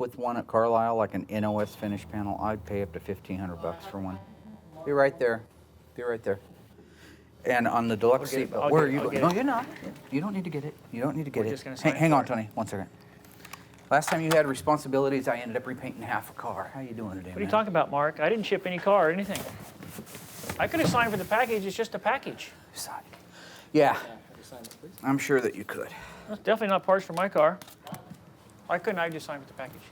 with one at Carlisle, like an NOS finish panel, I'd pay up to $1,500 for one. Be right there. Be right there. And on the deluxe seat, where are you going? No, you're not. You don't need to get it. You don't need to get it. Hang on, Tony. 1 second. Last time you had responsibilities, I ended up repainting half a car. How you doing today, What are you talking about, Mark? I didn't ship any car or anything. I could have signed for the package. It's just a package. Yeah. I'm sure that you could. That's definitely not parts for my car. Why couldn't I just sign for the package?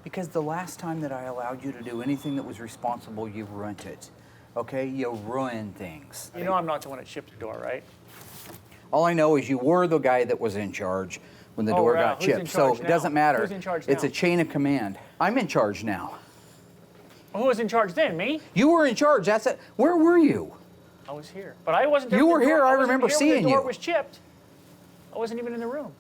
Because the last time that I allowed you to do anything that was responsible, you ruined it. Okay? You ruined things. You know I'm not the one that shipped the door, right? All I know is you were the guy that was in charge when the door got chipped. So it doesn't matter. Who's in charge now? It's a chain of command. I'm in charge now. Well, who was in charge then? Me? You were in charge. That's it. Where were you? I was here. But I wasn't there. You were here. I remember seeing you. The door you. was chipped. I wasn't even in the room.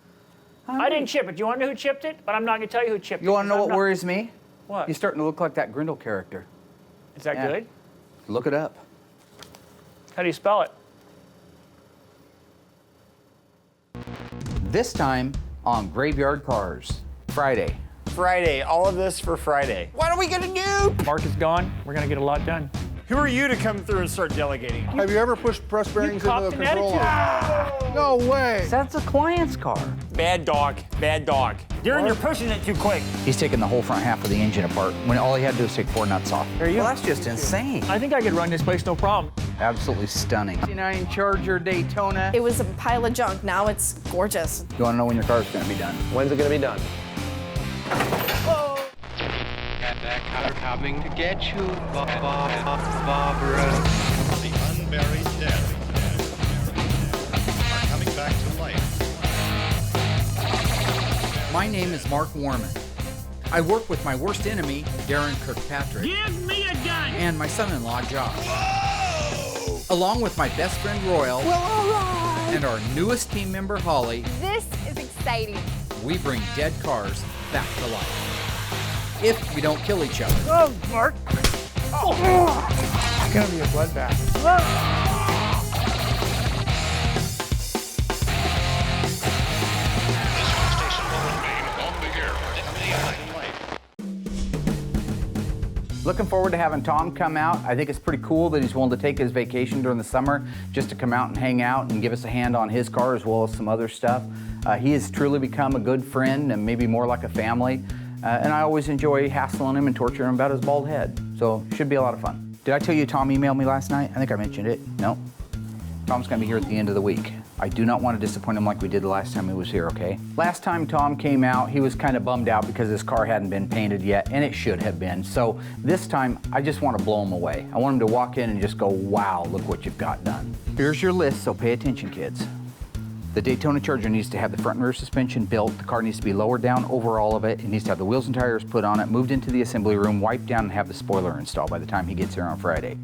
I didn't chip it. Do you want to know who chipped it? But I'm not going to tell you who chipped it. You want to know what worries me? What? You're starting to look like that Grindle character. Is that good? Look it up. How do you spell it? This time on Graveyard Carz, Friday. Friday, all of this for Friday. What are we gonna do? Mark is gone. We're going to get a lot done. Who are you to come through and start delegating? Have you ever pushed press bearings into the control arm? No way. That's a client's car. Bad dog, bad dog. You're pushing it too quick. He's taking the whole front half of the engine apart when all he had to do was take 4 nuts off. There you go. Well, that's just insane. I think I could run this place no problem. Absolutely stunning. 59 Charger Daytona. It was a pile of junk. Now it's gorgeous. You want to know when your car's going to be done? When's it going to be done? Got that car coming to get you, Barbara. The unburied dead are coming back to life. My name is Mark Warman. I work with my worst enemy, Darren Kirkpatrick. Give me a gun! And my son-in-law, Josh. Whoa! Along with my best friend, Royal. Well, all right. And our newest team member, Holly. This is exciting. We bring dead cars back to life. If we don't kill each other. Oh, Mark. Oh. It's going to be a bloodbath. Looking forward to having Tom come out. I think it's pretty cool that he's willing to take his vacation during the summer just to come out and hang out and give us a hand on his car as well as some other stuff. He has truly become a good friend and maybe more like a family. And I always enjoy hassling him and torturing him about his bald head. So it should be a lot of fun. Did I tell you Tom emailed me last night? I think I mentioned it. No? Tom's gonna be here at the end of the week. I do not want to disappoint him like we did the last time he was here, okay? Last time Tom came out, he was kind of bummed out because his car hadn't been painted yet, and it should have been. So this time, I just want to blow him away. I want him to walk in and just go, wow, look what you've got done. Here's your list, so pay attention, kids. The Daytona Charger needs to have the front and rear suspension built. The car needs to be lowered down over all of it. It needs to have the wheels and tires put on it, moved into the assembly room, wiped down, and have the spoiler installed by the time he gets here on Friday.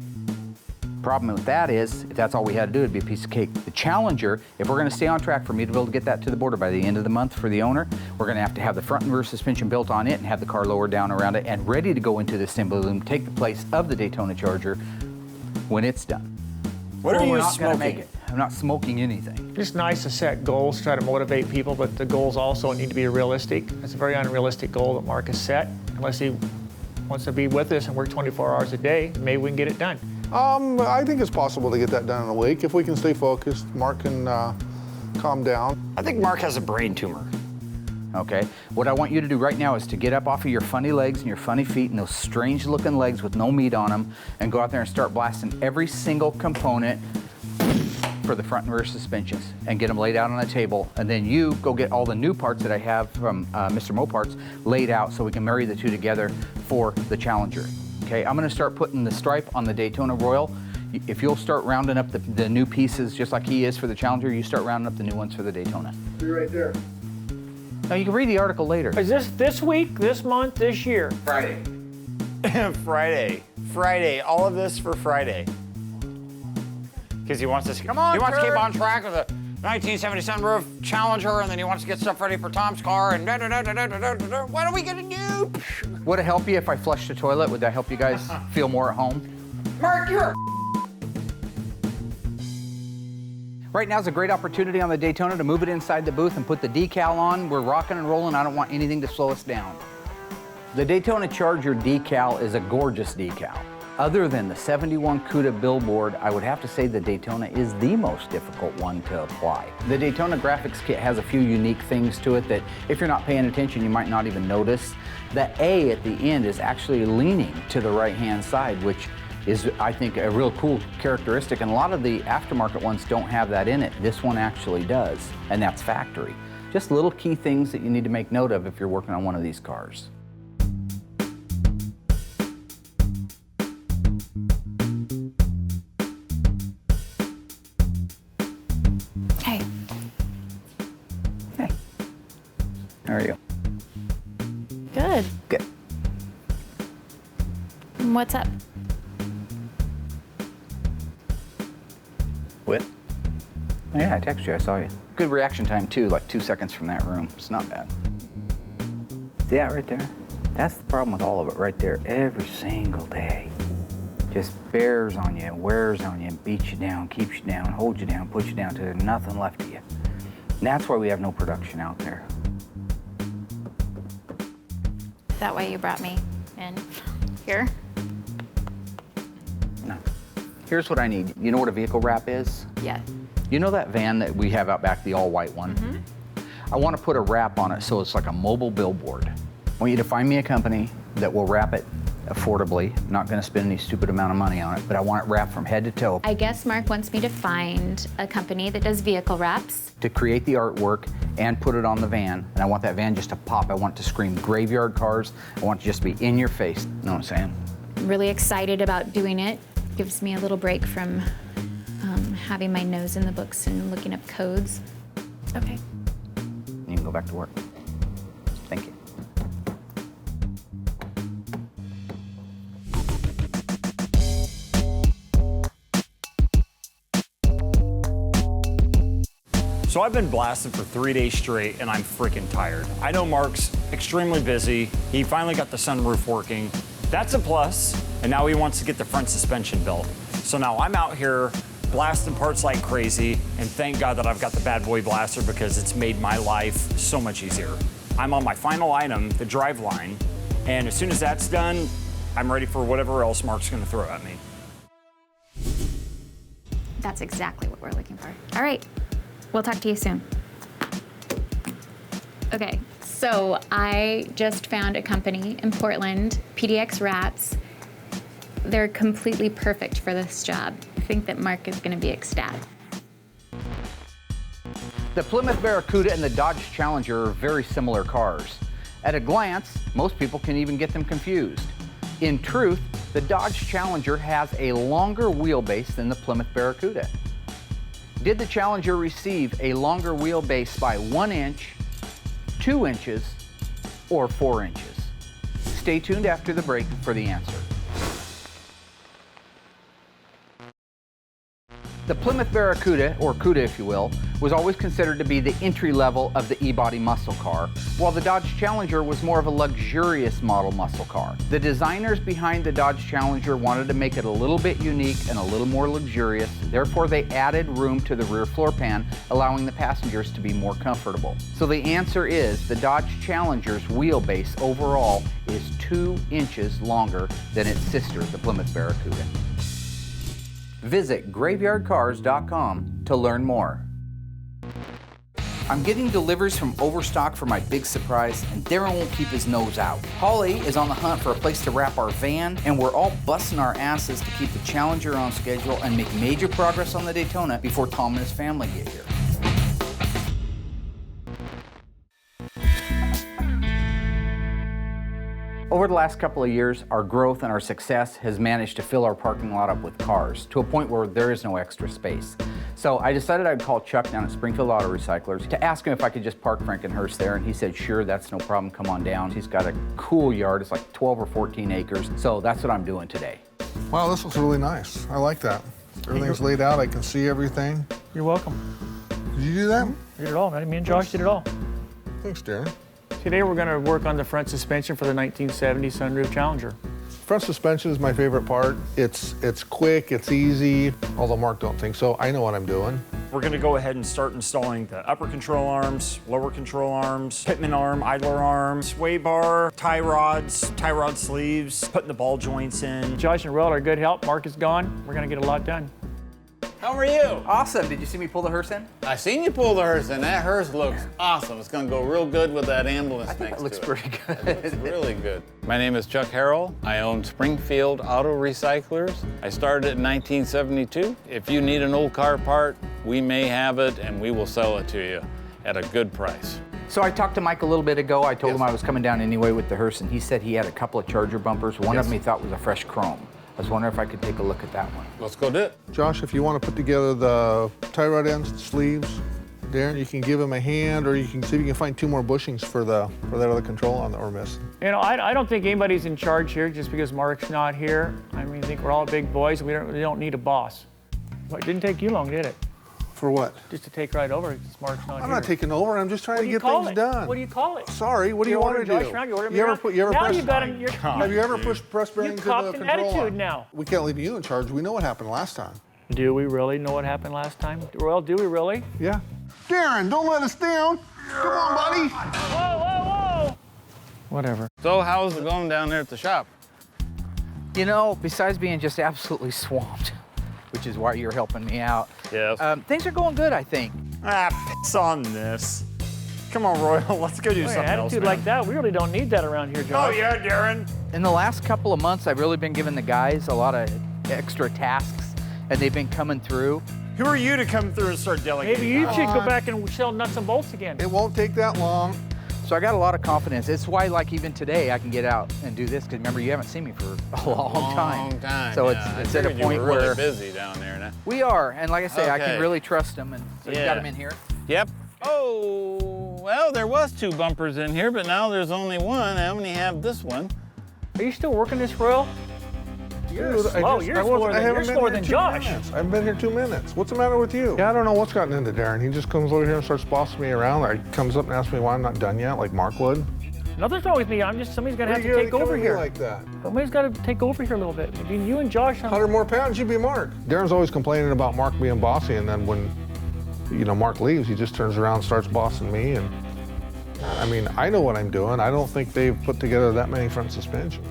Problem with that is, if that's all we had to do, it'd be a piece of cake. The Challenger, if we're gonna stay on track for me to be able to get that to the border by the end of the month for the owner, we're gonna have to have the front and rear suspension built on it and have the car lowered down around it and ready to go into the assembly room, take the place of the Daytona Charger when it's done. What are you not gonna make smoking? it. I'm not smoking anything. It's nice to set goals, try to motivate people, but the goals also need to be realistic. It's a very unrealistic goal that Mark has set. Unless he wants to be with us and work 24 hours a day, maybe we can get it done. I think it's possible to get that done in a week. If we can stay focused, Mark can calm down. I think Mark has a brain tumor. Okay, what I want you to do right now is to get up off of your funny legs and your funny feet and those strange looking legs with no meat on them and go out there and start blasting every single component for the front and rear suspensions and get them laid out on a table. And then you go get all the new parts that I have from Mr. Moparts laid out so we can marry the two together for the Challenger. Okay, I'm gonna start putting the stripe on the Daytona Royal. If you'll start rounding up the new pieces just like he is for the Challenger, you start rounding up the new ones for the Daytona. Be right there. Now you can read the article later. Is this week, this month, this year? Friday. Friday, all of this for Friday. Because he wants to keep on track with the 1977 roof Challenger, and then he wants to get stuff ready for Tom's car, and what are we gonna do? Would it help you if I flushed the toilet? Would that help you guys feel more at home? Mark, you're Right now is a great opportunity on the Daytona to move it inside the booth and put the decal on. We're rocking and rolling. I don't want anything to slow us down. The Daytona Charger decal is a gorgeous decal. Other than the 71 CUDA billboard, I would have to say the Daytona is the most difficult one to apply. The Daytona Graphics Kit has a few unique things to it that if you're not paying attention, you might not even notice. The A at the end is actually leaning to the right-hand side, which is, I think, a real cool characteristic, and a lot of the aftermarket ones don't have that in it. This one actually does, and that's factory. Just little key things that you need to make note of if you're working on one of these cars. Hey. Hey. How are you? Good. Good. What's up? What? Oh, yeah, I texted you, I saw you. Good reaction time too, like 2 seconds from that room. It's not bad. See that right there? That's the problem with all of it right there, every single day. Just bears on you, wears on you, beats you down, keeps you down, holds you down, puts you down till there's nothing left of you. And that's why we have no production out there. That way you brought me in here. No. Here's what I need. You know what a vehicle wrap is? Yeah. You know that van that we have out back, the all-white one? Mm-hmm. I want to put a wrap on it so it's like a mobile billboard. I want you to find me a company that will wrap it affordably. I'm not going to spend any stupid amount of money on it, but I want it wrapped from head to toe. I guess Mark wants me to find a company that does vehicle wraps. To create the artwork and put it on the van, and I want that van just to pop. I want it to scream graveyard cars. I want it to just be in your face. You know what I'm saying? I'm really excited about doing it. Gives me a little break from having my nose in the books and looking up codes. Okay. You can go back to work. Thank you. So I've been blasted for 3 days straight and I'm freaking tired. I know Mark's extremely busy. He finally got the sunroof working. That's a plus. And now he wants to get the front suspension built. So now I'm out here blasting parts like crazy, and thank God that I've got the bad boy blaster because it's made my life so much easier. I'm on my final item, the driveline, and as soon as that's done, I'm ready for whatever else Mark's gonna throw at me. That's exactly what we're looking for. All right, we'll talk to you soon. Okay, so I just found a company in Portland, PDX Wraps. They're completely perfect for this job. I think that Mark is gonna be ecstatic. The Plymouth Barracuda and the Dodge Challenger are very similar cars. At a glance, most people can even get them confused. In truth, the Dodge Challenger has a longer wheelbase than the Plymouth Barracuda. Did the Challenger receive a longer wheelbase by 1 inch, 2 inches, or 4 inches? Stay tuned after the break for the answer. The Plymouth Barracuda, or Cuda if you will, was always considered to be the entry level of the E-body muscle car, while the Dodge Challenger was more of a luxurious model muscle car. The designers behind the Dodge Challenger wanted to make it a little bit unique and a little more luxurious, therefore they added room to the rear floor pan, allowing the passengers to be more comfortable. So the answer is the Dodge Challenger's wheelbase overall is 2 inches longer than its sister, the Plymouth Barracuda. Visit graveyardcars.com to learn more. I'm getting deliveries from Overstock for my big surprise, and Darren won't keep his nose out. Holly is on the hunt for a place to wrap our van, and we're all busting our asses to keep the Challenger on schedule and make major progress on the Daytona before Tom and his family get here. Over the last couple of years, our growth and our success has managed to fill our parking lot up with cars to a point where there is no extra space. So I decided I'd call Chuck down at Springfield Auto Recyclers to ask him if I could just park Frankenhurst there, and he said, sure, that's no problem, come on down. He's got a cool yard, it's like 12 or 14 acres, so that's what I'm doing today. Wow, this looks really nice. I like that. Everything's laid out, I can see everything. You're welcome. Did you do that? Did it all, man. Me and Josh did it all. Thanks, Darren. Today we're going to work on the front suspension for the 1970 sunroof Challenger. Front suspension is my favorite part. It's quick, it's easy, although Mark don't think so. I know what I'm doing. We're gonna go ahead and start installing the upper control arms, lower control arms, pitman arm, idler arm, sway bar, tie rod sleeves, putting the ball joints in. Josh and Royal are good help. Mark is gone. We're gonna get a lot done. How are you? Awesome. Did you see me pull the hearse in? I seen you pull the hearse, and that hearse looks awesome. It's gonna go real good with that ambulance next to it. That looks pretty good. It looks really good. My name is Chuck Harrell. I own Springfield Auto Recyclers. I started in 1972. If you need an old car part, we may have it, and we will sell it to you at a good price. So I talked to Mike a little bit ago. I told him I was coming down anyway with the hearse, and he said he had a couple of Charger bumpers. One of them he thought was a fresh chrome. I was wondering if I could take a look at that one. Let's go do it. Josh, if you want to put together the tie rod ends, the sleeves, Darren, you can give him a hand, or you can see if you can find 2 more bushings for that other control arm that we're missing. You know, I don't think anybody's in charge here just because Mark's not here. I mean, I think we're all big boys. We don't need a boss. Well, it didn't take you long, did it? For what? Just to take right over because Mark's not here. I'm not taking over. I'm just trying to get things done. What do you call it? Sorry, what do you want to do? You ever press? Have you ever pushed press bearing you to the copped an control attitude arm? now. We can't leave you in charge. We know what happened last time. Do we really know what happened last time? Well, do we really? Yeah. Darren, don't let us down. Come on, buddy. Whoa, whoa, whoa. Whatever. So how's it going down there at the shop? You know, besides being just absolutely swamped, which is why you're helping me out. Yes. Things are going good, I think. Piss on this. Come on, Royal, let's go do something else, attitude man. like that, we really don't need that around here, Josh. Oh yeah, Darren. In the last couple of months, I've really been giving the guys a lot of extra tasks, and they've been coming through. Who are you to come through and start delegating? Maybe you should go back and sell nuts and bolts again. It won't take that long. So I got a lot of confidence. It's why, like, even today, I can get out and do this, because remember, you haven't seen me for a long time. So yeah. it's at a You point were really where busy down there now. we are, and like I say, I Okay. can really trust them, and so you got them in here. Yep. Oh, well, there was 2 bumpers in here, but now there's only 1. I only have this one. Are you still working this, Royal? You're Dude, slow. You're slower than Josh. I haven't been here 2 minutes. What's the matter with you? Yeah, I don't know what's gotten into Darren. He just comes over here and starts bossing me around. Or he comes up and asks me why I'm not done yet, like Mark would. Nothing's wrong with me. Somebody's gonna have to take over here. Like that. Somebody's got to take over here a little bit. Between you and Josh. 100 more pounds, you'd be Mark. Darren's always complaining about Mark being bossy, and then when, Mark leaves, he just turns around and starts bossing me. And I mean, I know what I'm doing. I don't think they've put together that many front suspensions.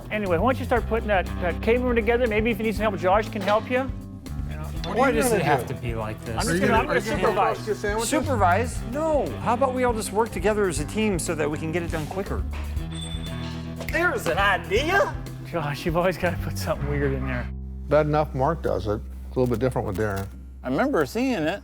Anyway, why don't you start putting that cable room together? Maybe if you need some help, Josh can help you. Why does it have to be like this? I'm gonna supervise. Supervise? No. How about we all just work together as a team so that we can get it done quicker? There's an idea. Josh, you've always got to put something weird in there. Bad enough Mark does it. It's a little bit different with Darren. I remember seeing it.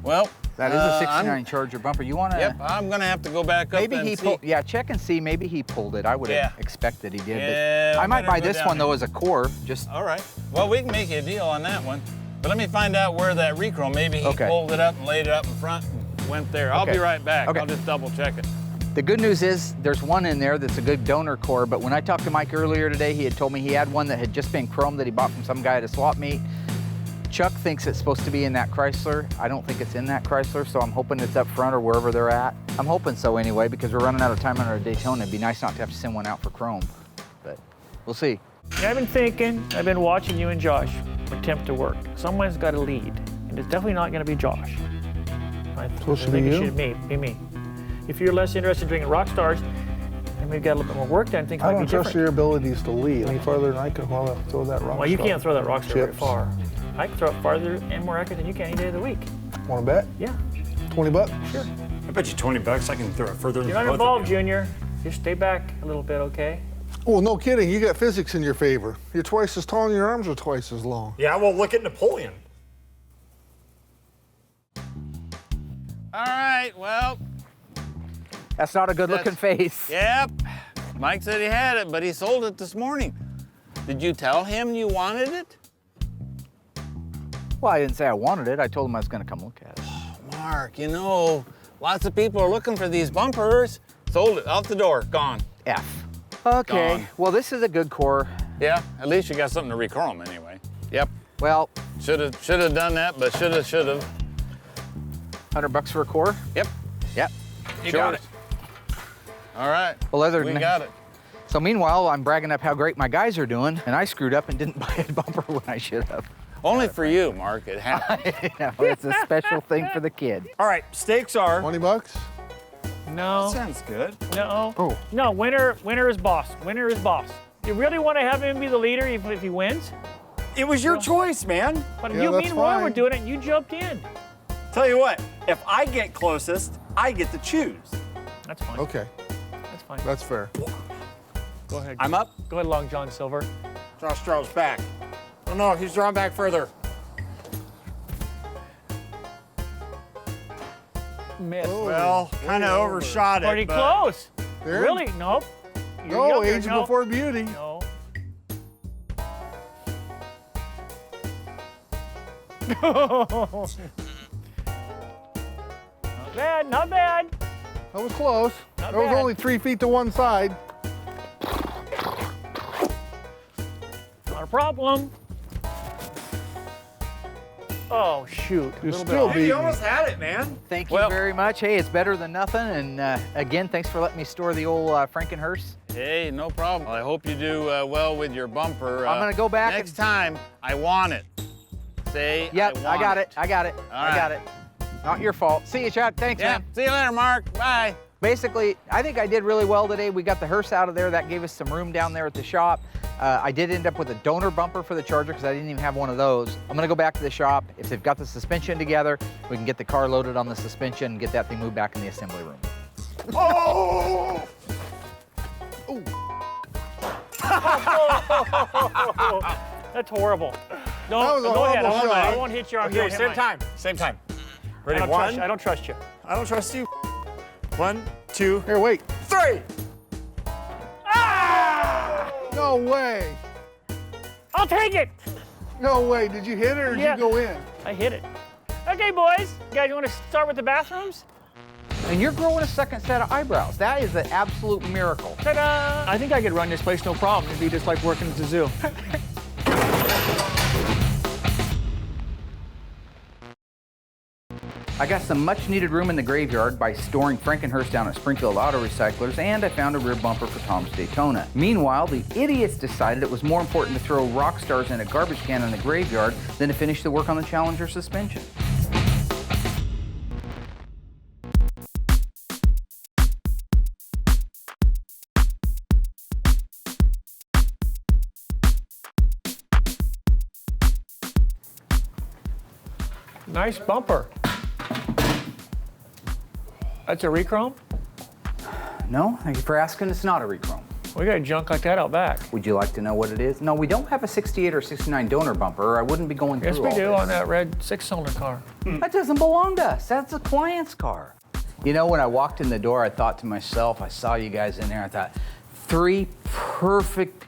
Well, That is a 69 Charger bumper. You want to? Yep, I'm gonna have to go back up Maybe and he see. pulled. Yeah, check and see. Maybe he pulled it. I would have expected he did. Yeah, but I might better buy go this down one there. though as a core. Just. All right. Well, we can make you a deal on that one. But let me find out where that rechrome. Maybe he pulled it up and laid it up in front and went there. I'll be right back. I'll just double check it. The good news is there's one in there that's a good donor core, but when I talked to Mike earlier today, he had told me he had one that had just been chromed that he bought from some guy at a swap meet. Chuck thinks it's supposed to be in that Chrysler. I don't think it's in that Chrysler, so I'm hoping it's up front or wherever they're at. I'm hoping so anyway, because we're running out of time on our Daytona. It'd be nice not to have to send one out for chrome, but we'll see. Yeah, I've been watching you and Josh attempt to work. Someone's got to lead, and it's definitely not going to be Josh. I Supposed to think be it you? should be me. If you're less interested in drinking rock stars, and we've got a little bit more work done, things I might be don't trust different. your abilities to lead any farther than I can while I throw that rock Well, you star. can't throw that rock star very Chips. far. I can throw it farther and more accurate than you can any day of the week. Want to bet? Yeah. 20 bucks? Sure. I bet you 20 bucks I can throw it further than You're not both of involved, you. Junior. Just stay back a little bit, okay? Well, no kidding. You got physics in your favor. You're twice as tall and your arms are twice as long. Yeah, well, look at Napoleon. All right, well. That's not a good looking face. Yep. Mike said he had it, but he sold it this morning. Did you tell him you wanted it? Well, I didn't say I wanted it. I told him I was going to come look at it. Mark, lots of people are looking for these bumpers. Sold it, out the door, gone. F. Okay, Gone. well, this is a good core. Yeah, at least you got something to rechrome anyway. Yep. Well, should have done that, but should have. $100 for a core? Yep. Yep. You got it. All right. Well, other than we got it. So meanwhile, I'm bragging up how great my guys are doing, and I screwed up and didn't buy a bumper when I should have. Only for you, Mark. It happens. It's a special thing for the kid. All right, stakes are. 20 bucks? No. Sounds good. No. Oh. No, winner is boss. Winner is boss. You really want to have him be the leader if he wins? It was your choice, man. But Yeah, you, that's me and Roy were fine. doing it, and you jumped in. Tell you what, if I get closest, I get to choose. That's fine. Okay, That's fine. that's fair. Go ahead. I'm up. Go ahead, Long John Silver. Josh Strauss back. Oh no, he's drawn back further. Miss. Well, kind of overshot it. Pretty but- close. There? Really? Nope. You're No, younger. age No. before beauty. No. Not bad, not bad. That was close. Not That was bad. only 3 feet to one side. Not a problem. Oh, shoot. You Little still bit beat You me. almost had it, man. Thank you very much. Hey, it's better than nothing. And again, thanks for letting me store the old Frankenhurst. Hey, no problem. I hope you do well with your bumper. I'm gonna go back next and- time. I want it. Say. Yep, I I got it. I got it. I got right. it. Not your fault. See you, Chuck. Thanks, Yeah. man. See you later, Mark. Bye. Basically, I think I did really well today. We got the hearse out of there. That gave us some room down there at the shop. I did end up with a donor bumper for the Charger because I didn't even have one of those. I'm gonna go back to the shop. If they've got the suspension together, we can get the car loaded on the suspension and get that thing moved back in the assembly room. Oh! That's horrible. No, That was a go ahead. horrible shot. I won't hit you. Okay, same time. Same time. Ready? I One. don't trust you. I don't trust you. 1, 2, Here, wait. 3. No way. I'll take it. No way. Did you hit it or did Yeah. you go in? I hit it. Okay, boys. You guys want to start with the bathrooms? And you're growing a second set of eyebrows. That is an absolute miracle. Ta-da! I think I could run this place no problem. It'd be just like working at the zoo. I got some much needed room in the graveyard by storing Frankenhurst down at Springfield Auto Recyclers, and I found a rear bumper for Tom's Daytona. Meanwhile, the idiots decided it was more important to throw rock stars in a garbage can in the graveyard than to finish the work on the Challenger suspension. Nice bumper. That's a rechrome? No, thank you for asking. It's not a rechrome. We got junk like that out back. Would you like to know what it is? No, we don't have a 68 or 69 donor bumper, or I wouldn't be going Yes, through we all do this. on that red 6-cylinder car. That doesn't belong to us. That's a client's car. You know, when I walked in the door, I thought to myself, I saw you guys in there, I thought, 3 perfect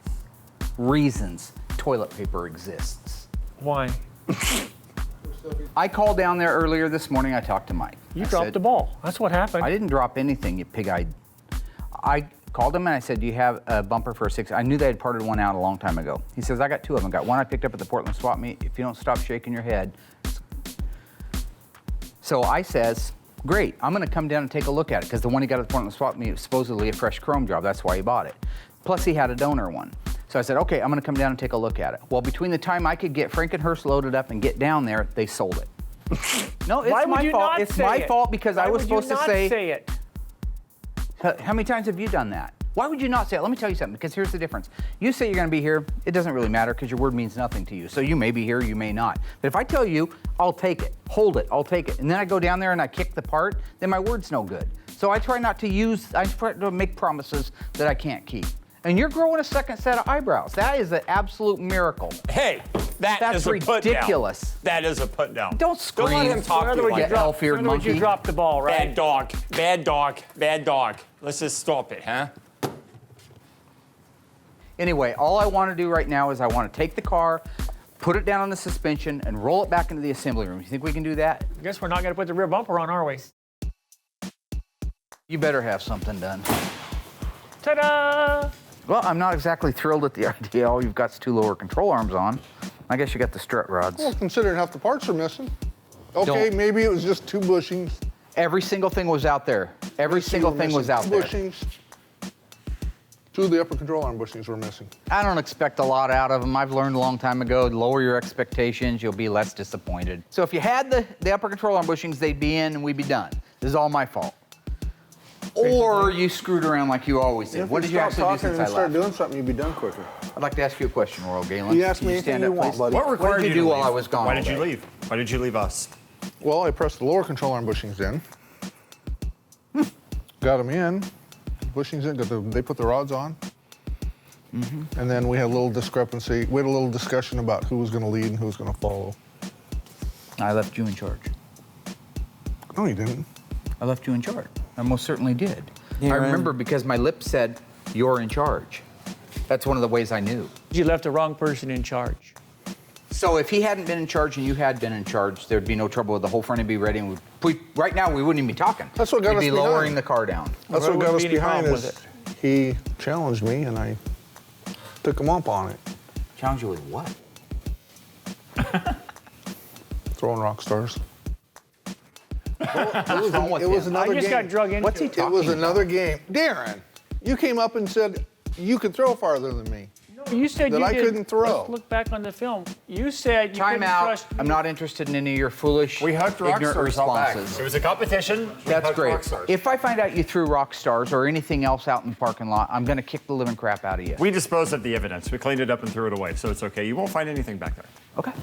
reasons toilet paper exists. Why? I called down there earlier this morning, I talked to Mike. You I dropped said, the ball. That's what happened. I didn't drop anything, you pig-eyed. I called him and I said, do you have a bumper for a 6? I knew they had parted one out a long time ago. He says, I got 2 of them. Got one I picked up at the Portland swap meet. If you don't stop shaking your head. So I says, great, I'm gonna come down and take a look at it because the one he got at the Portland swap meet was supposedly a fresh chrome job. That's why he bought it. Plus he had a donor one. So I said, okay, I'm gonna come down and take a look at it. Well, between the time I could get Frankenhurst loaded up and get down there, they sold it. No, it's Why would my you fault. not It's say my it? fault because Why I was would you supposed to not say it. How many times have you done that? Why would you not say it? Let me tell you something, because here's the difference. You say you're gonna be here, it doesn't really matter because your word means nothing to you. So you may be here, you may not. But if I tell you, I'll take it, hold it, I'll take it, and then I go down there and I kick the part, then my word's no good. So I try not to I try to make promises that I can't keep. And you're growing a second set of eyebrows. That is an absolute miracle. Hey, That's is a ridiculous. put down. That is a put down. Don't scream. Don't let him talk to you like that. elf-eared In other words, you monkey. dropped the ball, right? Bad dog, bad dog, bad dog. Let's just stop it, huh? Anyway, all I want to do right now is I want to take the car, put it down on the suspension, and roll it back into the assembly room. You think we can do that? I guess we're not gonna put the rear bumper on, are we? You better have something done. Ta-da! Well, I'm not exactly thrilled at the idea. All you've got is 2 lower control arms on. I guess you got the strut rods. Well, considering half the parts are missing. Okay, Don't- maybe it was just 2 bushings. Every single thing was out there. Every single thing was out there. Bushings. 2 of the upper control arm bushings were missing. I don't expect a lot out of them. I've learned a long time ago, lower your expectations, you'll be less disappointed. So if you had the upper control arm bushings, they'd be in and we'd be done. This is all my fault. Or you screwed around like you always did. What did you actually do since I left? Start doing something, you'd be done quicker. I'd like to ask you a question, Royal Galen. You ask Can me anything stand you up, want, please? buddy. What required did you do while I was gone Why all did you day? leave? Why did you leave us? Well, I pressed the lower control arm bushings in. Got them in, bushings in, they put the rods on. And then we had a little discrepancy. We had a little discussion about who was going to lead and who was going to follow. I left you in charge. No, you didn't. I left you in charge. I most certainly did. I remember because my lips said, you're in charge. That's one of the ways I knew. You left the wrong person in charge. So if he hadn't been in charge and you had been in charge, there'd be no trouble with the whole front would be ready. And right now, we wouldn't even be talking. That's what got us We'd be behind. lowering the car down. That's There what got wouldn't us be any behind problem is with he challenged me and I took him up on it. Challenge you with what? Throwing rock stars. What's wrong with It was him? another I just game. got drug into What's he it. talking It was about? another game. Darren, you came up and said you could throw farther than me. You said that you I did- couldn't throw. Let's look back on the film. You said you Time couldn't out. trust I'm not interested in any of your foolish, We hugged rock ignorant stars out back. responses. It was a competition. We That's hugged great. rock stars. If I find out you threw rock stars or anything else out in the parking lot, I'm going to kick the living crap out of you. We disposed of the evidence. We cleaned it up and threw it away, so it's okay. You won't find anything back there. Okay.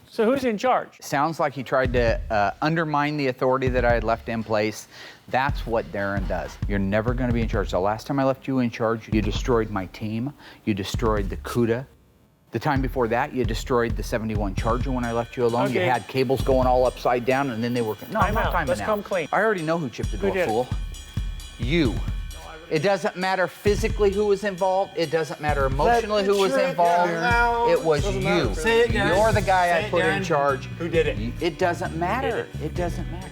So who's in charge? Sounds like he tried to undermine the authority that I had left in place. That's what Darren does. You're never going to be in charge. The last time I left you in charge, you destroyed my team. You destroyed the CUDA. The time before that, you destroyed the 71 Charger when I left you alone. You Okay. had cables going all upside down, and then they were... No, I'm Time not out. timing Let's out. come clean. I already know who chipped the Who door, did it? fool. You. It doesn't matter physically who was involved. It doesn't matter emotionally who was involved. It was you. Say it, Darren. You're the guy Say I it, put in Darren. charge. Who did it? It doesn't matter. It doesn't matter.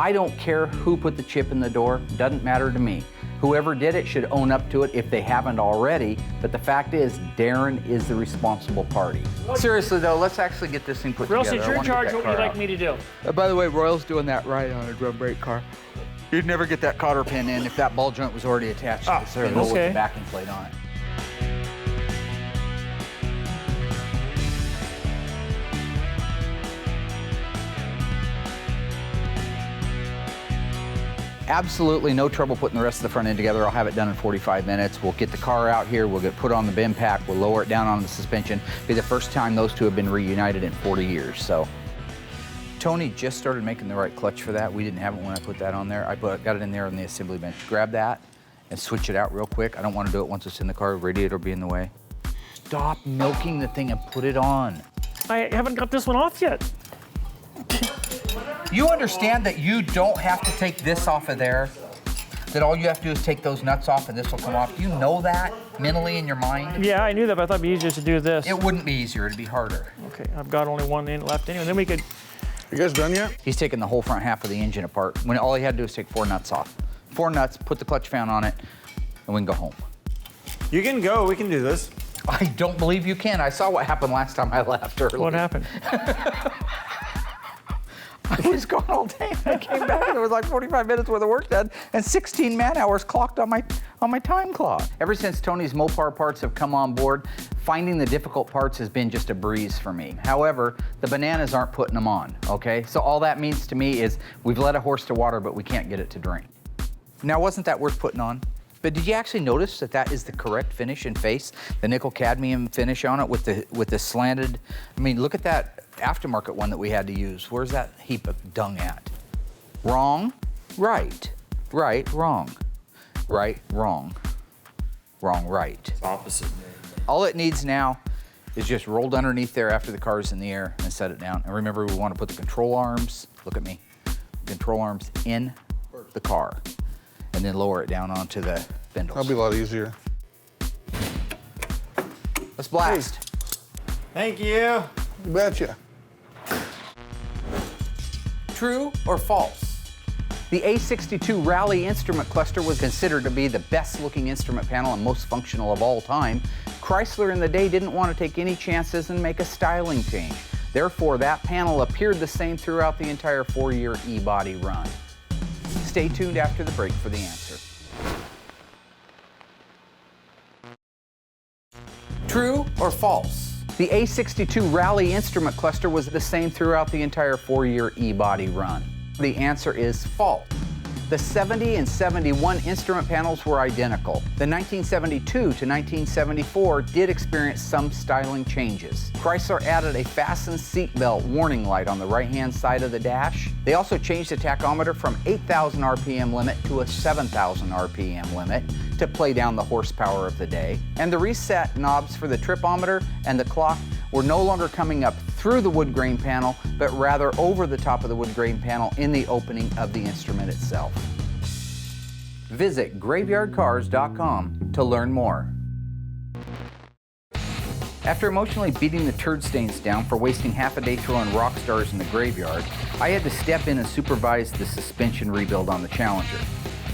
I don't care who put the chip in the door. Doesn't matter to me. Whoever did it should own up to it if they haven't already. But the fact is, Darren is the responsible party. Seriously though, let's actually get this thing put Royal, together. since I you're in wanna get charge, that what would you car like out. me to do? By the way, Royal's doing that right on a drum brake car. You'd never get that cotter pin in if that ball joint was already attached to the steering wheel with okay. the backing plate on it. Absolutely no trouble putting the rest of the front end together. I'll have it done in 45 minutes. We'll get the car out here. We'll get put on the bin pack. We'll lower it down on the suspension. Be the first time those two have been reunited in 40 years. So Tony just started making the right clutch for that. We didn't have it when I put that on there. Got it in there on the assembly bench. Grab that and switch it out real quick. I don't want to do it once it's in the car. Radiator will be in the way. Stop milking the thing and put it on. I haven't got this one off yet. You understand that you don't have to take this off of there? That all you have to do is take those nuts off and this will come off? Do you know that mentally in your mind? Yeah, I knew that, but I thought it'd be easier to do this. It wouldn't be easier, it'd be harder. Okay, I've got only one in left anyway. Then we could. You guys done yet? He's taking the whole front half of the engine apart when all he had to do was take 4 nuts off. 4 nuts, put the clutch fan on it, and we can go home. You can go. We can do this. I don't believe you can. I saw what happened last time I left early. What happened? I was gone all day. I came back and it was like 45 minutes worth of work done and 16 man hours clocked on my time clock. Ever since Tony's Mopar parts have come on board, finding the difficult parts has been just a breeze for me. However, the bananas aren't putting them on, okay? So all that means to me is we've led a horse to water, but we can't get it to drink. Now, wasn't that worth putting on? But did you actually notice that that is the correct finish and face? The nickel cadmium finish on it with the slanted, I mean, look at that aftermarket one that we had to use. Where's that heap of dung at? Wrong, right, right, wrong, right, wrong, wrong, right. It's opposite. All it needs now is just rolled underneath there after the car's in the air and set it down. And remember, we want to put the control arms, look at me, control arms in the car and then lower it down onto the spindles. That'll be a lot easier. Let's blast. Thank you. You betcha. True or false? The A62 Rally instrument cluster was considered to be the best looking instrument panel and most functional of all time. Chrysler in the day didn't want to take any chances and make a styling change. Therefore, that panel appeared the same throughout the entire 4-year E-body run. Stay tuned after the break for the answer. True or false? The A62 Rally instrument cluster was the same throughout the entire 4-year E-body run. The answer is false. The 70 and 71 instrument panels were identical. The 1972 to 1974 did experience some styling changes. Chrysler added a fasten seatbelt warning light on the right-hand side of the dash. They also changed the tachometer from 8,000 RPM limit to a 7,000 RPM limit to play down the horsepower of the day. And the reset knobs for the tripometer and the clock were no longer coming up through the wood grain panel, but rather over the top of the wood grain panel in the opening of the instrument itself. Visit graveyardcars.com to learn more. After emotionally beating the turd stains down for wasting half a day throwing rock stars in the graveyard, I had to step in and supervise the suspension rebuild on the Challenger.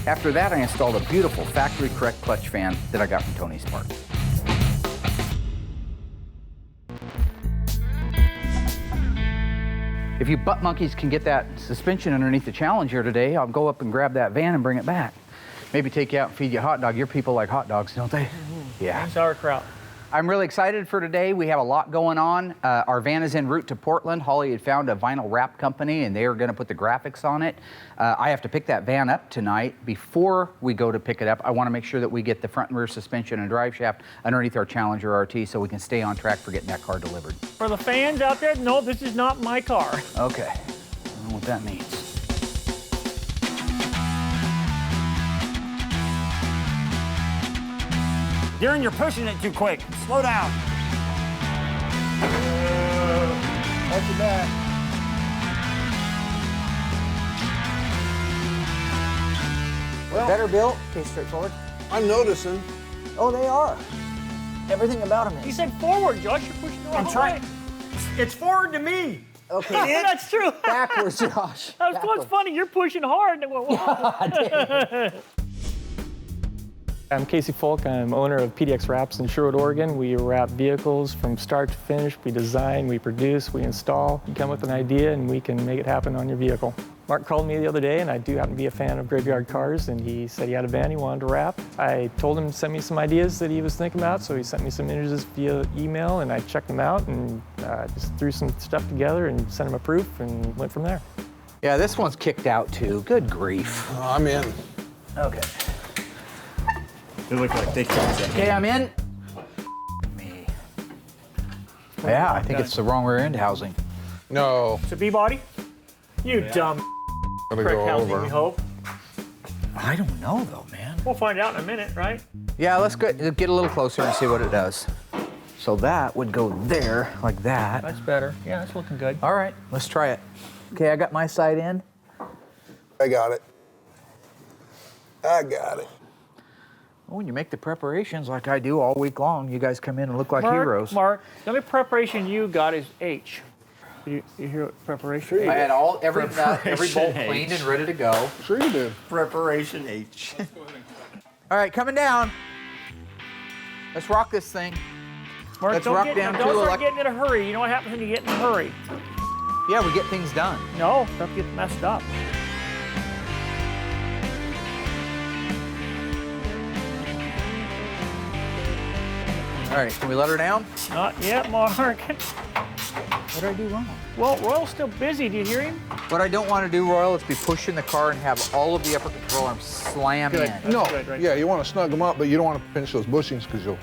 After that, I installed a beautiful factory-correct clutch fan that I got from Tony's Parts. If you butt monkeys can get that suspension underneath the Challenger today, I'll go up and grab that van and bring it back. Maybe take you out and feed you a hot dog. Your people like hot dogs, don't they? Yeah. And sauerkraut. I'm really excited for today. We have a lot going on. Our van is en route to Portland. Holly had found a vinyl wrap company, and they are going to put the graphics on it. I have to pick that van up tonight. Before we go to pick it up, I want to make sure that we get the front and rear suspension and drive shaft underneath our Challenger RT so we can stay on track for getting that car delivered. For the fans out there, no, this is not my car. Okay. I don't know what that means. Darren, you're pushing it too quick. Slow down. Watch your back. Well, better built, okay, straightforward. I'm noticing. Oh, they are. Everything about them is. He said forward, Josh. You're pushing the wrong way. It's forward to me. Okay. Yeah, that's true. Backwards, Josh. That's what's funny. You're pushing hard. And whoa. I'm Casey Folk. I'm owner of PDX Wraps in Sherwood, Oregon. We wrap vehicles from start to finish. We design, we produce, we install. You come with an idea and we can make it happen on your vehicle. Mark called me the other day, and I do happen to be a fan of Graveyard Cars, and he said he had a van he wanted to wrap. I told him to send me some ideas that he was thinking about, so he sent me some images via email, and I checked them out and just threw some stuff together and sent him a proof and went from there. Yeah, this one's kicked out too. Good grief. Oh, I'm in. Okay. They look like they can't. Okay, I'm in. Me. Yeah, I think it's the wrong rear end housing. No. It's a B-body? You dumb Gotta prick go housing, over. we hope. I don't know though, man. We'll find out in a minute, right? Yeah, let's get a little closer and see what it does. So that would go there, like that. That's better. Yeah, that's looking good. All right, let's try it. Okay, I got my side in. I got it. I got it. Well, when you make the preparations like I do all week long, you guys come in and look like heroes. Mark, the only preparation you got is H. You hear what preparation? I had every nut, every bolt Preparation cleaned H. and ready to go. Sure you did. Preparation H. All right, coming down. Let's rock this thing. Mark, Let's don't rock get, down don't to start getting in a hurry. You know what happens when you get in a hurry? Yeah, we get things done. No, stuff gets messed up. All right, can we let her down? Not yet, Mark. What did I do wrong? Well, Royal's still busy. Do you hear him? What I don't want to do, Royal, is be pushing the car and have all of the upper control arms slam Good. in. That's No. good, right? Yeah, you want to snug them up, but you don't want to pinch those bushings because you'll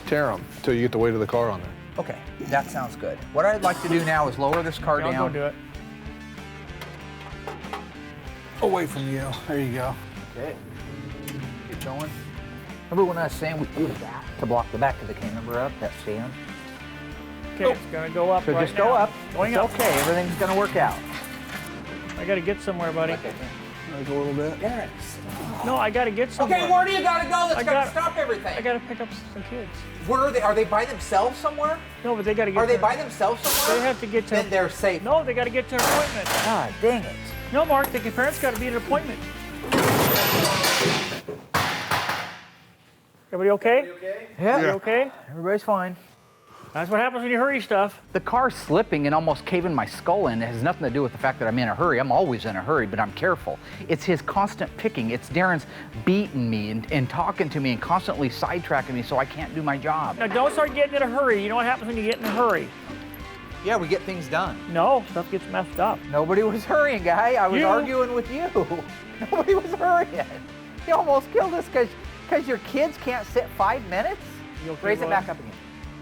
tear them until you get the weight of the car on there. Okay, that sounds good. What I'd like to do now is lower this car I'll down. go do it. Away from you. There you go. Okay. Keep going. Remember when I was saying we do that to block the back of the camera up, that stand? Okay, it's gonna go up So right just go now. up. Going It's up. okay, everything's gonna work out. I gotta get somewhere, buddy. Like a little bit. Yes. No, I gotta get somewhere. Okay, where do you gotta go? That's I gotta got- stop everything. I gotta pick up some kids. Where are they? Are they by themselves somewhere? No, but they gotta get. Are they to- by themselves somewhere? They have to get to. Then they're safe. No, they gotta get to an appointment. God dang it. No, Mark, the parents gotta be at an appointment. Everybody okay? Yeah. You okay? Everybody's fine. That's what happens when you hurry stuff. The car's slipping and almost caving my skull in. It has nothing to do with the fact that I'm in a hurry. I'm always in a hurry, but I'm careful. It's his constant picking. It's Darren's beating me and talking to me and constantly sidetracking me so I can't do my job. Now don't start getting in a hurry. You know what happens when you get in a hurry? Yeah, we get things done. No, stuff gets messed up. Nobody was hurrying, guy. I was arguing with you. Nobody was hurrying. You almost killed us because your kids can't sit 5 minutes? Raise it back up again.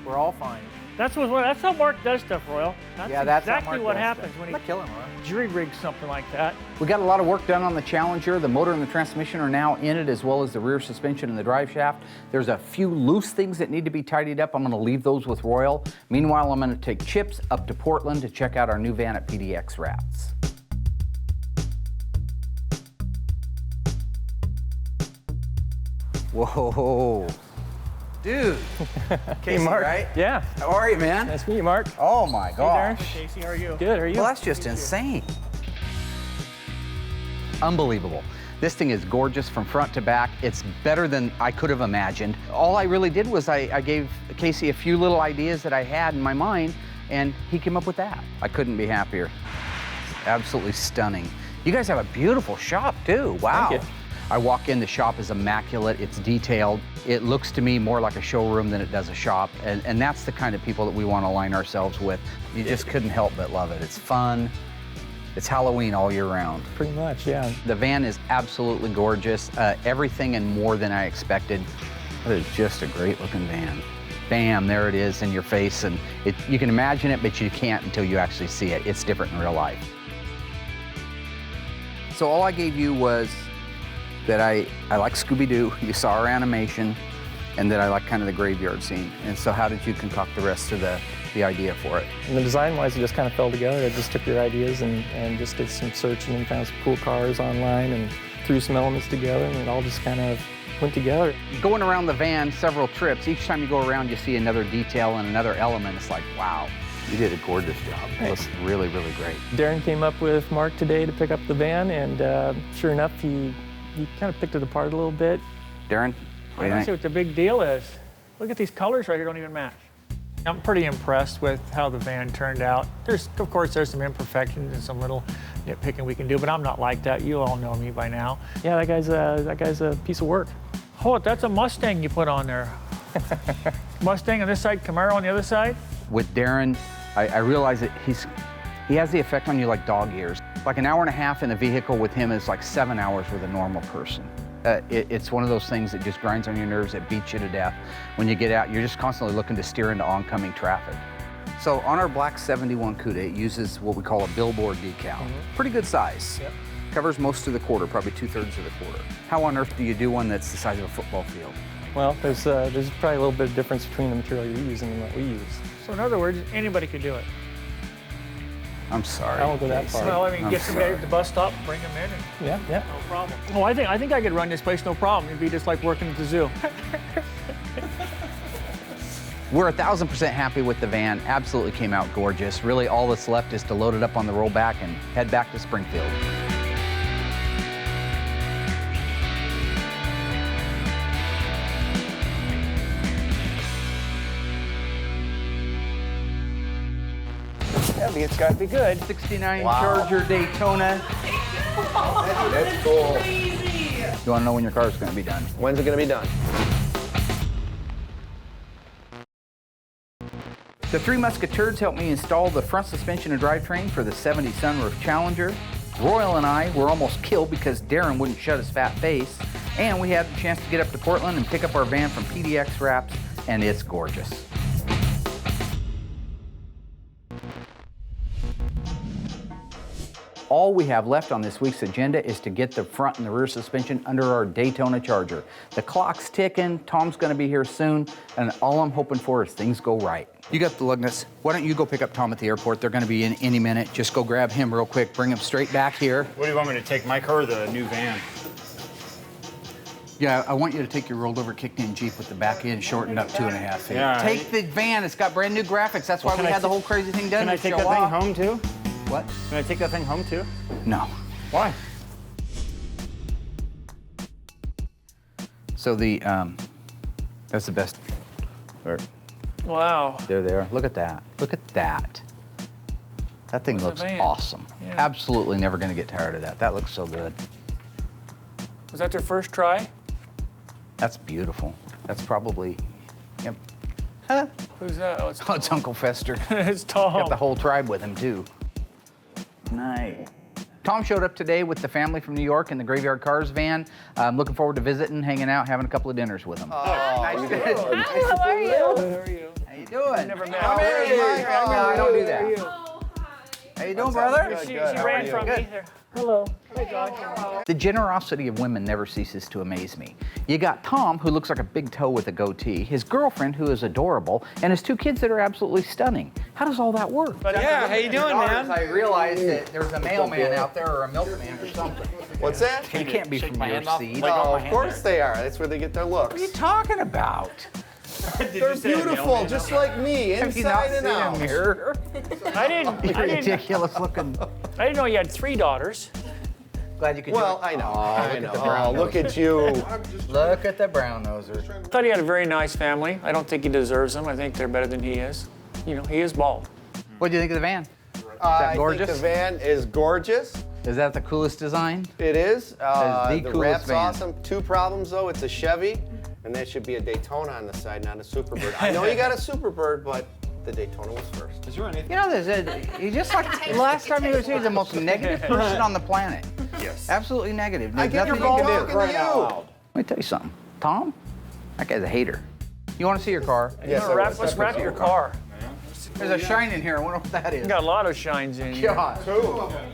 We're all fine. That's how Mark does stuff, Royal. That's exactly what happens when he jury rigs something like that. We got a lot of work done on the Challenger. The motor and the transmission are now in it, as well as the rear suspension and the drive shaft. There's a few loose things that need to be tidied up. I'm going to leave those with Royal. Meanwhile, I'm going to take Chips up to Portland to check out our new van at PDX Wraps. Whoa. Dude. Casey, Mark. right? Yeah. How are you, man? Nice to meet you, Mark. Oh my gosh. Hey, Casey, how are you? Good, how are you? Well, that's just insane. Unbelievable. This thing is gorgeous from front to back. It's better than I could have imagined. All I really did was I gave Casey a few little ideas that I had in my mind, and he came up with that. I couldn't be happier. Absolutely stunning. You guys have a beautiful shop, too. Wow. Thank you. I walk in, the shop is immaculate, it's detailed. It looks to me more like a showroom than it does a shop, and that's the kind of people that we want to align ourselves with. You just couldn't help but love it. It's fun. It's Halloween all year round. Pretty much, yeah. The van is absolutely gorgeous. Everything and more than I expected. It is just a great looking van. Bam, there it is in your face, and you can imagine it, but you can't until you actually see it. It's different in real life. So all I gave you was that I like Scooby-Doo, you saw our animation, and that I like kind of the graveyard scene. And so how did you concoct the rest of the idea for it? And the design-wise, it just kind of fell together. I just took your ideas and just did some searching and found some cool cars online and threw some elements together, and it all just kind of went together. Going around the van several trips, each time you go around, you see another detail and another element. It's like, wow, you did a gorgeous job. It looks really, really great. Darren came up with Mark today to pick up the van, and sure enough, he kind of picked it apart a little bit. Darren, what do you I think? see what the big deal is. Look at these colors right here, don't even match. I'm pretty impressed with how the van turned out. Of course, there's some imperfections and some little nitpicking we can do, but I'm not like that. You all know me by now. Yeah, that guy's a piece of work. Oh, that's a Mustang you put on there. Mustang on this side, Camaro on the other side. With Darren, I realize that he has the effect on you like dog ears. Like an hour and a half in a vehicle with him is like 7 hours with a normal person. It's one of those things that just grinds on your nerves, it beats you to death. When you get out, you're just constantly looking to steer into oncoming traffic. So on our black 71 Cuda, it uses what we call a billboard decal. Pretty good size. Yep. Covers most of the quarter, probably 2/3 of the quarter. How on earth do you do one that's the size of a football field? Well, there's probably a little bit of difference between the material you're using and what we use. So in other words, anybody could do it. I'm sorry. I won't go that far. Well, I mean, I'm get somebody sorry. at the bus stop, bring them in, and Yeah. no problem. Oh, I think I could run this place no problem. It'd be just like working at the zoo. We're 1,000% happy with the van. Absolutely came out gorgeous. Really, all that's left is to load it up on the rollback and head back to Springfield. It's got to be good. 69 Charger Daytona. That's cool. You want to know when your car is going to be done? When's it going to be done? The Three Musketeers helped me install the front suspension and drivetrain for the 70 sunroof Challenger. Royal and I were almost killed because Darren wouldn't shut his fat face. And we had the chance to get up to Portland and pick up our van from PDX Wraps, and it's gorgeous. All we have left on this week's agenda is to get the front and the rear suspension under our Daytona Charger. The clock's ticking, Tom's gonna be here soon, and all I'm hoping for is things go right. You got the lug nuts. Why don't you go pick up Tom at the airport? They're gonna be in any minute. Just go grab him real quick, bring him straight back here. What do you want me to take, my car or the new van? Yeah, I want you to take your rolled over kicked in Jeep with the back end shortened up 2.5 feet. Yeah. Take the van, it's got brand new graphics. That's why we had the whole crazy thing done Can I to take show that thing off. home too? What? Can I take that thing home too? No. Why? So that's the best, or Wow. They're there. Look at that. Look at that. That thing looks awesome. Yeah. Absolutely never going to get tired of that. That looks so good. Was that their first try? That's beautiful. That's probably, yep. Who's that? Oh, it's Oh, it's Uncle Fester. It's Tom. Got the whole tribe with him, too. Nice. Tom showed up today with the family from New York in the Graveyard Carz van. I'm looking forward to visiting, hanging out, having a couple of dinners with them. Hi, how are you? How are you? How you doing? Never met. Come here, Mike. I don't do that. How you doing, brother? She ran from me. There. Hello. Hey, John. The generosity of women never ceases to amaze me. You got Tom, who looks like a big toe with a goatee, his girlfriend, who is adorable, and his two kids that are absolutely stunning. How does all that work? Yeah, how you doing, man? I realized that there's a mailman out there or a milkman or something. What's that? He can't be from your seed. No, of course they are. That's where they get their looks. What are you talking about? They're beautiful, just like me, Have you not inside and seen out. him here? I didn't Ridiculous looking. I didn't know you had 3 daughters. Glad you could Well, do it. I know. Oh, I look know. at the brown Oh, look nose. at you. Look at the brown noser. I thought he had a very nice family. I don't think he deserves them. I think they're better than he is. You know, he is bald. What do you think of the van? I gorgeous? think the van is gorgeous. Is that the coolest design? It is. That is the The coolest wrap's van. awesome. 2 problems though. It's a Chevy, and that should be a Daytona on the side, not a Superbird. I know you got a Superbird, but the Daytona was first. Is there anything? You know, he just like last time he was here, he's the most negative person on the planet. Yes. Absolutely negative. I There's get your nothing ball you can talking do. to you. Let me tell you something. Tom, that guy's a hater. You want to see your car? Yes, I would. Let's wrap your car. There's a shine in here. I wonder what that is. You got a lot of shines in here. God.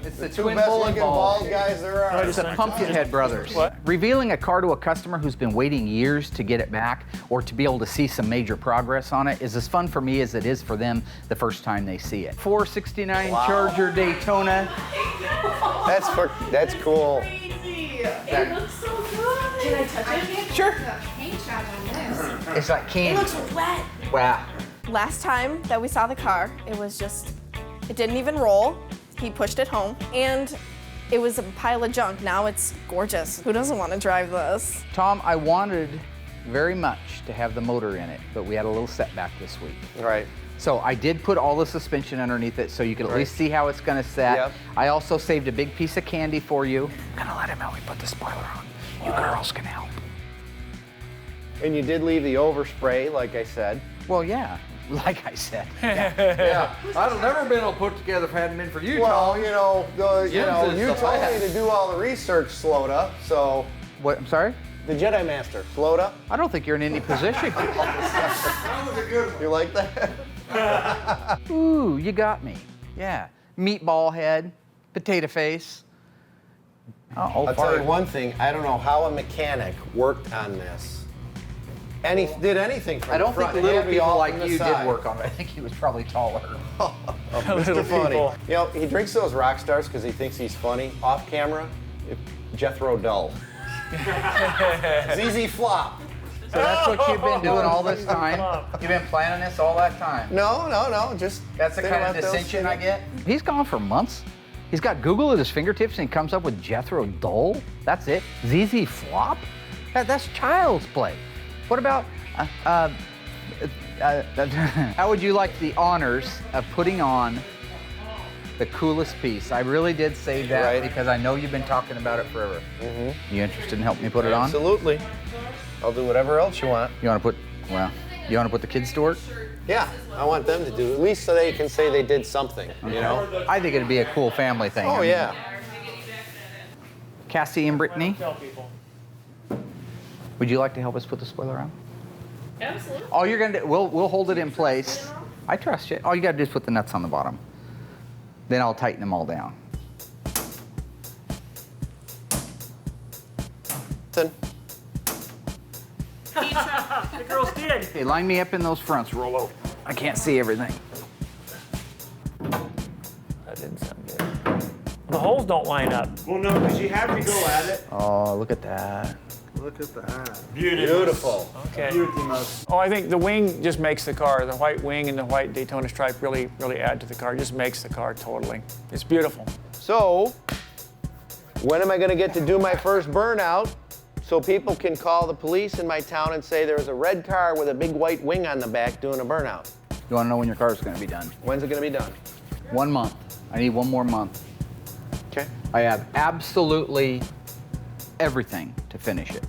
It's the Two twin best bowling looking balls. bald guys there are. It's the Pumpkinhead brothers. What? Revealing a car to a customer who's been waiting years to get it back or to be able to see some major progress on it is as fun for me as it is for them the first time they see it. 469 Charger Daytona. That's cool. It looks so good. Can I touch it? Sure. Paint job on this. It's like candy. It looks wet. Wow. Last time that we saw the car, it didn't even roll. He pushed it home, and it was a pile of junk. Now it's gorgeous. Who doesn't want to drive this? Tom, I wanted very much to have the motor in it, but we had a little setback this week. Right. So I did put all the suspension underneath it so you could at least see how it's gonna set. Yep. I also saved a big piece of candy for you. I'm gonna let him help me put the spoiler on. You girls can help. And you did leave the overspray, like I said. Well, yeah, like I said. Yeah, I'd have never been able to put together if it hadn't been for you, Well, Tom. you Jim's is told the me to do all the research, Sloda. So What, I'm sorry? the Jedi Master, Sloda. I don't think you're in any position. You like that? Ooh, you got me. Yeah. Meatball head, potato face. Oh, I'll tell you one thing. I don't know how a mechanic worked on this. Did anything from I don't the front. think It little had to be people all like from the you side. did work on it. I think he was probably taller. Mr. Funny. You know, he drinks those rock stars because he thinks he's funny. Off camera, Jethro Dull. ZZ Flop. So that's what you've been doing all this time? You've been planning this all that time? No. Just That's the thinking kind of about those dissension things. I get? He's gone for months. He's got Google at his fingertips and he comes up with Jethro Dull. That's it. ZZ Flop? That's child's play. What about, how would you like the honors of putting on the coolest piece? I really did save that Right. because I know you've been talking about it forever. You interested in helping me put it on? Absolutely. I'll do whatever else you want. You want to put the kids to work? Yeah, I want them to do, at least so they can say they did something, you know? I think it'd be a cool family thing. Oh, yeah. Cassie and Brittany, Tell people. would you like to help us put the spoiler on? Absolutely. All you're gonna do, we'll hold it in place. I trust you. All you gotta do is put the nuts on the bottom. Then I'll tighten them all down. The girls did. Okay, line me up in those fronts. Roll over. I can't see everything. That didn't sound good. The holes don't line up. Well, no, because you have to go at it. Oh, look at that. Look at that. Beautiful. Okay. Oh, I think the wing just makes the car. The white wing and the white Daytona stripe really add to the car. It just makes the car totally. It's beautiful. So, when am I going to get to do my first burnout? So people can call the police in my town and say there was a red car with a big white wing on the back doing a burnout. You want to know when your car is going to be done? When's it going to be done? 1 month. I need 1 more month. Okay. I have absolutely everything to finish it.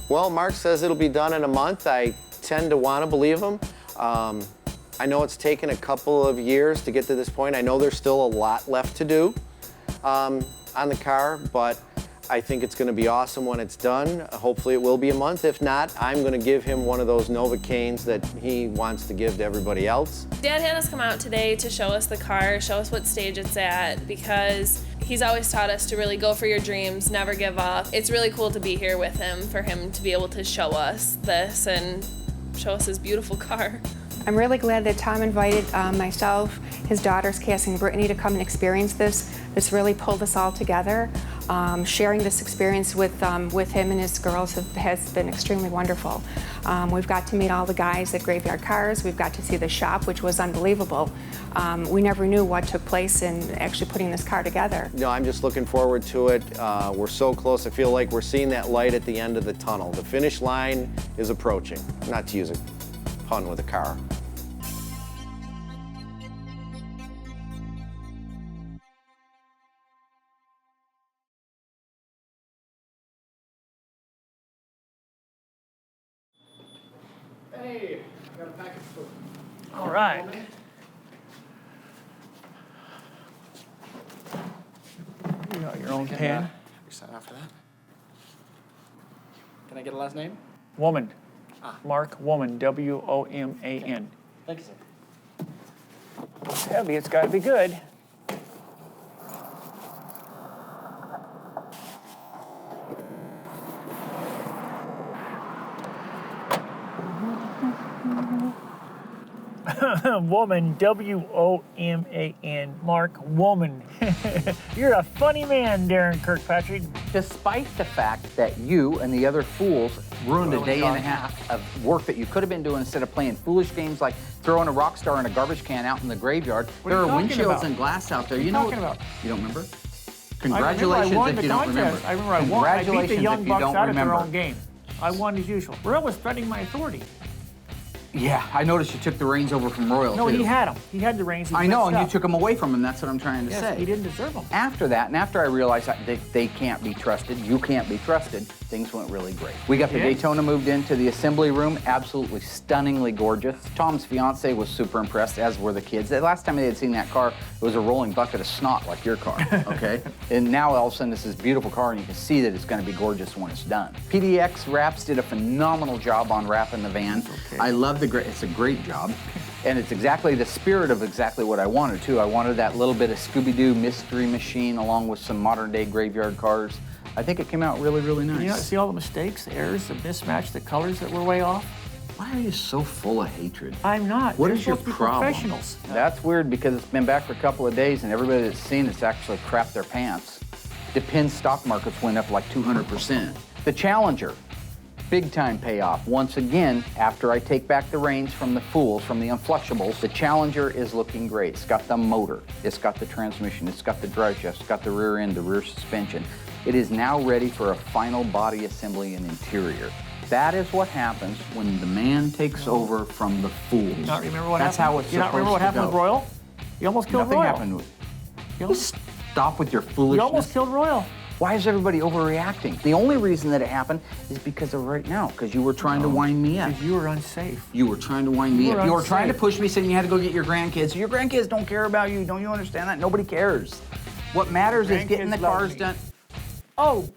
Well, Mark says it'll be done in a month. I tend to want to believe him. I know it's taken a couple of years to get to this point. I know there's still a lot left to do on the car, but I think it's going to be awesome when it's done. Hopefully it will be a month. If not, I'm going to give him one of those Novocaines that he wants to give to everybody else. Dad had us come out today to show us the car, show us what stage it's at, because he's always taught us to really go for your dreams, never give up. It's really cool to be here with him, for him to be able to show us this and show us his beautiful car. I'm really glad that Tom invited myself, his daughters, Cassie and Brittany, to come and experience this. This really pulled us all together. Sharing this experience with him and his girls has been extremely wonderful. We've got to meet all the guys at Graveyard Carz. We've got to see the shop, which was unbelievable. We never knew what took place in actually putting this car together. No, I'm just looking forward to it. We're so close. I feel like we're seeing that light at the end of the tunnel. The finish line is approaching, not to use a pun with a car. Hey, I got a package for you. All right. You got your own pen. You sign off for that. Can I get a last name? Woman. Mark Woman, W-O-M-A-N. Thank you, sir. It's heavy, it's got to be good. Woman, W-O-M-A-N, Mark Woman. You're a funny man, Darren Kirkpatrick. Despite the fact that you and the other fools ruined a day and a half of work that you could have been doing instead of playing foolish games like throwing a rock star in a garbage can out in the graveyard. What There are you are talking windshields about? and glass out there. What are You you know talking about? You don't remember? I Congratulations won if the you don't contest. remember. I remember I won. I beat the Congratulations Young if you Bucks don't out of their remember. own game. I won as usual. Royal was threatening my authority. Yeah, I noticed you took the reins over from Royal, No, too. he had them. He had the reins. He I know, messed and you up. took them away from him. That's what I'm trying to Yes, say. he didn't deserve them. After that, and after I realized that they can't be trusted, you can't be trusted, things went really great. We got the Yeah. Daytona moved into the assembly room, absolutely stunningly gorgeous. Tom's fiance was super impressed, as were the kids. The last time they had seen that car, it was a rolling bucket of snot like your car, okay? And now all of a sudden it's this beautiful car, and you can see that it's gonna be gorgeous when it's done. PDX Wraps did a phenomenal job on wrapping the van. I love it's a great job. And it's exactly the spirit of exactly what I wanted, too. I wanted that little bit of Scooby-Doo mystery machine along with some modern-day graveyard cars. I think it came out really, really nice. You not see all the mistakes, the errors, the mismatch, the colors that were way off? Why are you so full of hatred? I'm not. What They're is your supposed to be problem? Professionals. That's weird because it's been back for a couple of days and everybody that's seen it's actually crapped their pants. The pin stock markets went up like 200%. The Challenger. Big time payoff. Once again, after I take back the reins from the fools, from the Unflushables, the Challenger is looking great. It's got the motor, it's got the transmission, it's got the drive shaft, it's got the rear end, the rear suspension. It is now ready for a final body assembly and interior. That is what happens when the man takes over from the fools. You not remember what That's happened? how it's You not remember what supposed to happened with go. Royal? You almost killed Nothing Royal. happened with You Stop with your foolishness. You almost killed Royal. Why is everybody overreacting? The only reason that it happened is because of right now, because you were trying to wind me up. Because you were unsafe. You were trying to wind me You up. were You were trying to unsafe. push me, saying you had to go get your grandkids. Your grandkids don't care about you. Don't you understand that? Nobody cares. What matters is getting the Grandkids love cars me. done. Oh,